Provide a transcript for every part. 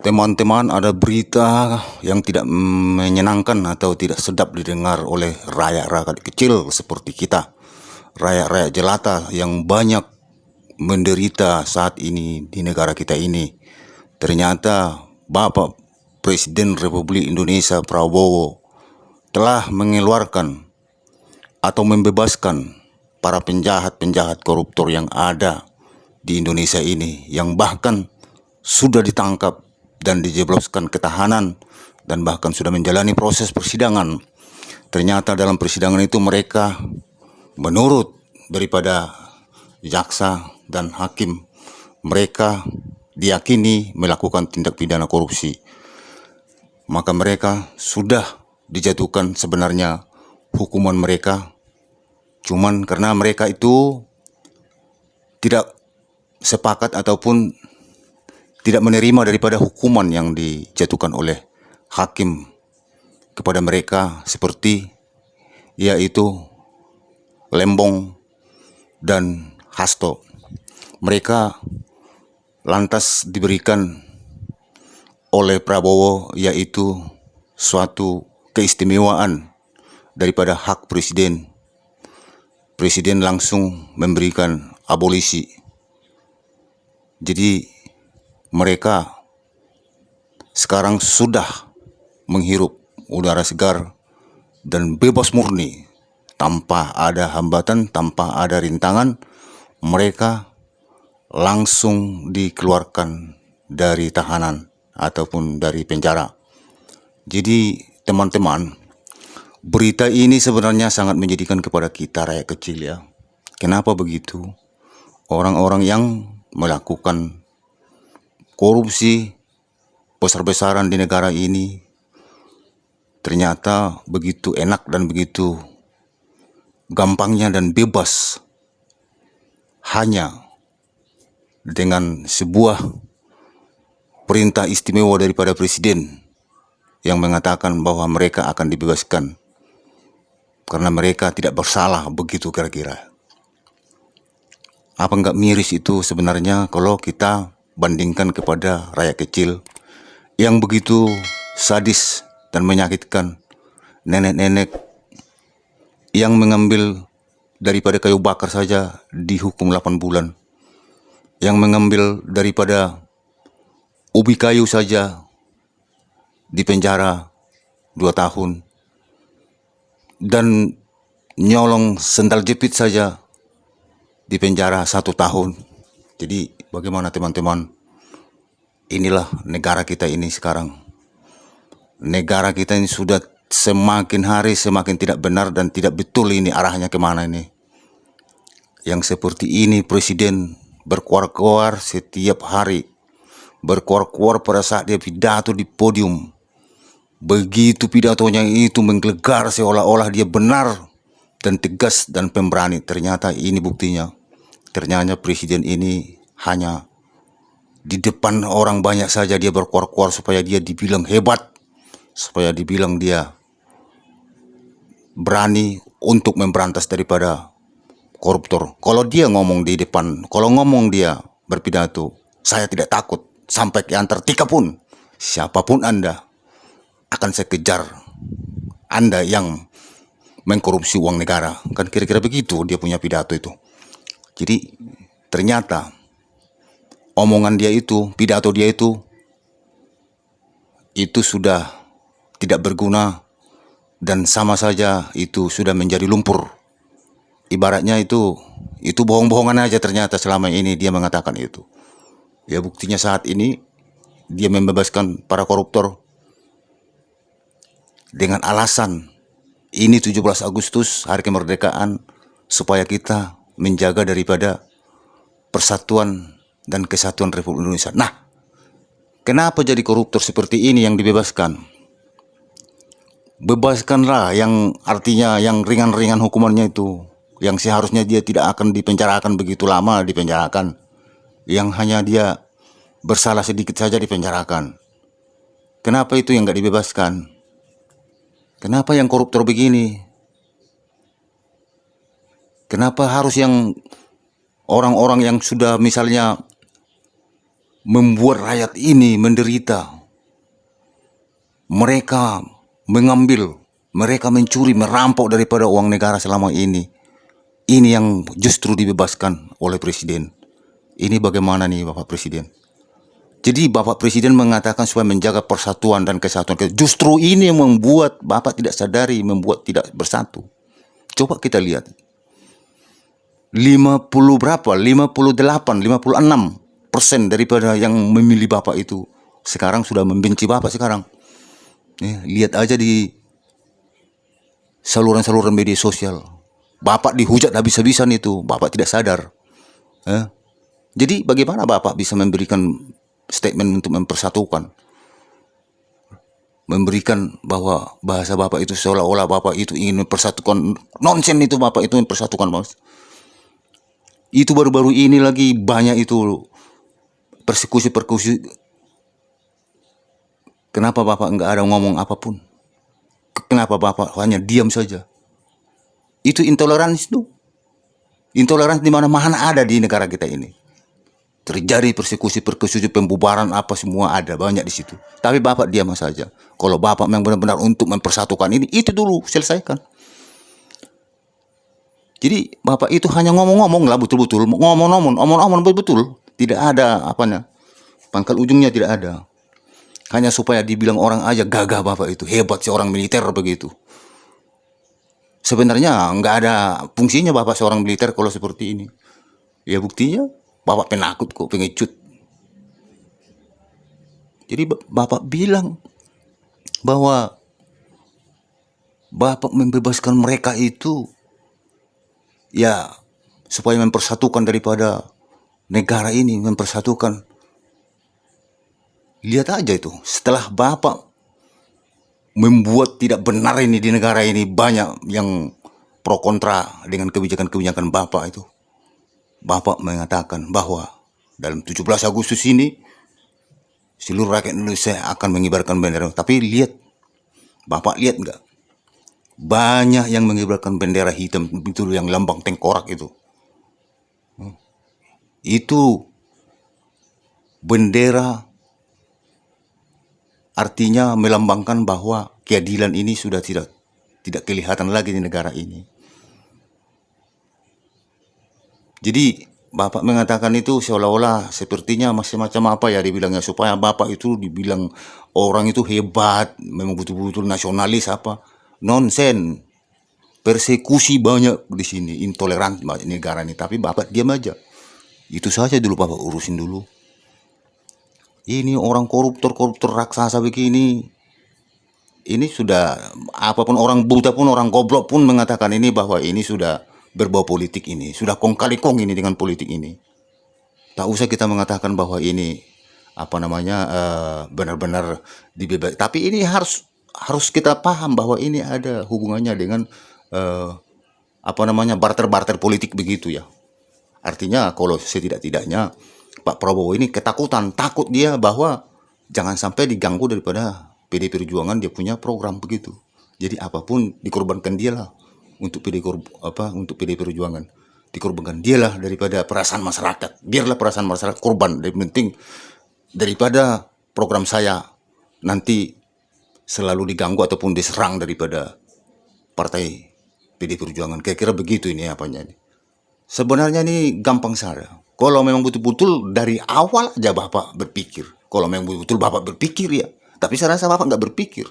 Teman-teman, ada berita yang tidak menyenangkan atau tidak sedap didengar oleh rakyat-rakyat kecil seperti kita. Rakyat-rakyat jelata yang banyak menderita saat ini di negara kita ini. Ternyata Bapak Presiden Republik Indonesia Prabowo telah mengeluarkan atau membebaskan para penjahat-penjahat koruptor yang ada di Indonesia ini, yang bahkan sudah ditangkap dan dijebloskan ke tahanan dan bahkan sudah menjalani proses persidangan. Ternyata dalam persidangan itu mereka, menurut daripada jaksa dan hakim, mereka diyakini melakukan tindak pidana korupsi. Maka mereka sudah dijatuhkan sebenarnya hukuman mereka, cuman karena mereka itu tidak sepakat ataupun tidak menerima daripada hukuman yang dijatuhkan oleh hakim kepada mereka, seperti yaitu Lembong dan Hasto. Mereka lantas diberikan oleh Prabowo yaitu suatu keistimewaan daripada hak presiden. Presiden langsung memberikan abolisi. Jadi mereka sekarang sudah menghirup udara segar dan bebas murni, tanpa ada hambatan, tanpa ada rintangan. Mereka langsung dikeluarkan dari tahanan ataupun dari penjara. Jadi teman-teman, berita ini sebenarnya sangat menyedihkan kepada kita rakyat kecil ya. Kenapa begitu? Orang-orang yang melakukan korupsi besar-besaran di negara ini ternyata begitu enak dan begitu gampangnya dan bebas, hanya dengan sebuah perintah istimewa daripada presiden yang mengatakan bahwa mereka akan dibebaskan karena mereka tidak bersalah, begitu kira-kira. Apa enggak miris itu sebenarnya kalau kita bandingkan kepada rakyat kecil yang begitu sadis dan menyakitkan, nenek-nenek yang mengambil daripada kayu bakar saja dihukum 8 bulan, yang mengambil daripada ubi kayu saja dipenjara 2 tahun, dan nyolong sendal jepit saja dipenjara 1 tahun. Jadi bagaimana teman-teman? Inilah negara kita ini sekarang. Negara kita ini sudah semakin hari semakin tidak benar dan tidak betul ini arahnya kemana ini. Yang seperti ini presiden berkuar-kuar setiap hari. Berkuar-kuar pada saat dia pidato di podium. Begitu pidatonya itu menggelegar seolah-olah dia benar dan tegas dan pemberani. Ternyata ini buktinya. Ternyata presiden ini hanya di depan orang banyak saja dia berkuar-kuar supaya dia dibilang hebat, supaya dibilang dia berani untuk memberantas daripada koruptor. Kalau dia ngomong di depan, kalau ngomong dia berpidato, saya tidak takut sampai ke Antartika pun, siapapun Anda akan saya kejar, Anda yang mengkorupsi uang negara. Kan kira-kira begitu dia punya pidato itu. Jadi ternyata omongan dia itu, pidato dia itu sudah tidak berguna dan sama saja itu sudah menjadi lumpur. Ibaratnya itu bohong-bohongan aja ternyata selama ini dia mengatakan itu. Ya buktinya saat ini dia membebaskan para koruptor dengan alasan ini 17 Agustus hari kemerdekaan supaya kita menjaga daripada persatuan dan kesatuan Republik Indonesia. Nah, kenapa jadi koruptor seperti ini yang dibebaskan? Bebaskanlah yang artinya yang ringan-ringan hukumannya itu, yang seharusnya dia tidak akan dipenjarakan begitu lama dipenjarakan, yang hanya dia bersalah sedikit saja dipenjarakan. Kenapa itu yang nggak dibebaskan? Kenapa yang koruptor begini? Kenapa harus yang orang-orang yang sudah misalnya membuat rakyat ini menderita. Mereka mengambil, mereka mencuri, merampok daripada uang negara selama ini. Ini yang justru dibebaskan oleh Presiden. Ini bagaimana nih Bapak Presiden? Jadi Bapak Presiden mengatakan supaya menjaga persatuan dan kesatuan. Justru ini yang membuat Bapak tidak sadari, membuat tidak bersatu. Coba kita lihat. 50 berapa? 58, 56% daripada yang memilih Bapak itu sekarang sudah membenci Bapak sekarang. Lihat aja di saluran-saluran media sosial. Bapak dihujat habis-habisan itu. Bapak tidak sadar. Jadi bagaimana Bapak bisa memberikan statement untuk mempersatukan, memberikan bahwa bahasa Bapak itu seolah-olah Bapak itu ingin mempersatukan? Nonsen itu Bapak itu mempersatukan, Mas. Itu baru-baru ini lagi banyak itu persekusi. Kenapa Bapak enggak ada ngomong apapun? Kenapa Bapak hanya diam saja? Itu intoleransi itu. Intoleransi di mana-mana ada di negara kita ini. Terjadi persekusi, pembubaran apa semua ada, banyak di situ. Tapi Bapak diam saja. Kalau Bapak memang benar-benar untuk mempersatukan ini, itu dulu selesaikan. Jadi Bapak itu hanya ngomong-ngomong lah, betul-betul ngomong-ngomong betul-betul. Tidak ada apanya, pangkal ujungnya tidak ada. Hanya supaya dibilang orang aja gagah Bapak itu, hebat seorang militer begitu. Sebenarnya nggak ada fungsinya Bapak seorang militer kalau seperti ini. Ya buktinya Bapak penakut kok, pengecut. Jadi Bapak bilang bahwa Bapak membebaskan mereka itu ya supaya mempersatukan daripada negara ini, mempersatukan. Lihat aja itu, setelah Bapak membuat tidak benar ini di negara ini, banyak yang pro kontra dengan kebijakan-kebijakan Bapak itu. Bapak mengatakan bahwa dalam 17 Agustus ini seluruh rakyat Indonesia akan mengibarkan bendera. Tapi lihat, Bapak lihat nggak? Banyak yang mengibarkan bendera hitam itu, yang lambang tengkorak itu. Itu bendera artinya melambangkan bahwa keadilan ini sudah tidak kelihatan lagi di negara ini. Jadi Bapak mengatakan itu seolah-olah sepertinya macam-macam apa ya dibilangnya, supaya Bapak itu dibilang orang itu hebat, memang betul-betul nasionalis apa. Nonsen. Persekusi banyak di sini, intoleran negara ini, tapi Bapak diam aja. Itu saja dulu Bapak urusin dulu. Ini orang koruptor raksasa begini. Ini sudah, apapun orang buta pun, orang goblok pun mengatakan ini bahwa ini sudah berbau politik ini. Sudah kong kali kong ini dengan politik ini. Tak usah kita mengatakan bahwa ini benar-benar dibebas. Tapi ini harus kita paham bahwa ini ada hubungannya dengan barter-barter politik begitu ya. Artinya kalau setidak-tidaknya Pak Prabowo ini ketakutan, takut dia bahwa jangan sampai diganggu daripada PD Perjuangan, dia punya program begitu. Jadi apapun dikorbankan dia lah untuk PD Perjuangan. Dikorbankan dia lah daripada perasaan masyarakat. Biarlah perasaan masyarakat korban, yang penting daripada program saya nanti selalu diganggu ataupun diserang daripada partai PD Perjuangan. Kira-kira begitu ini apanya ini. Sebenarnya ini gampang saja. Kalau memang betul-betul dari awal aja Bapak berpikir. Kalau memang betul-betul Bapak berpikir ya. Tapi saya rasa Bapak nggak berpikir.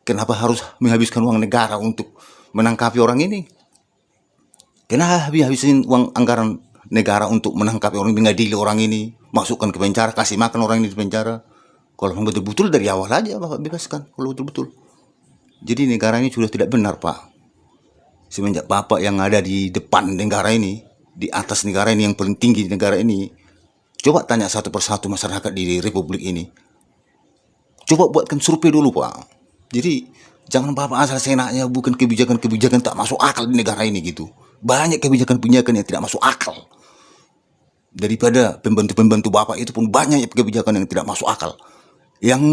Kenapa harus menghabiskan uang negara untuk menangkapi orang ini? Kenapa habisin uang anggaran negara untuk menangkapi orang ini, mengadili orang ini, masukkan ke penjara, kasih makan orang ini di penjara? Kalau memang betul-betul dari awal aja Bapak bebaskan. Kalau betul-betul. Jadi negara ini sudah tidak benar Pak. Semenjak Bapak yang ada di depan negara ini, di atas negara ini, yang paling tinggi di negara ini, coba tanya satu persatu masyarakat di Republik ini. Coba buatkan survei dulu Pak. Jadi jangan Bapak asal senaknya bukan kebijakan-kebijakan tak masuk akal di negara ini gitu. Banyak kebijakan-kebijakan yang tidak masuk akal. Daripada pembantu-pembantu Bapak itu pun banyak kebijakan yang tidak masuk akal. Yang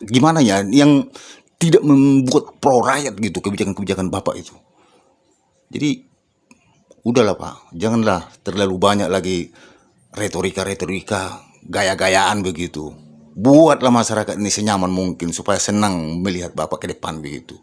gimana ya, yang tidak membuat pro rakyat gitu kebijakan-kebijakan Bapak itu. Jadi udahlah Pak, janganlah terlalu banyak lagi retorika-retorika gaya-gayaan begitu. Buatlah masyarakat ini senyaman mungkin supaya senang melihat Bapak ke depan begitu.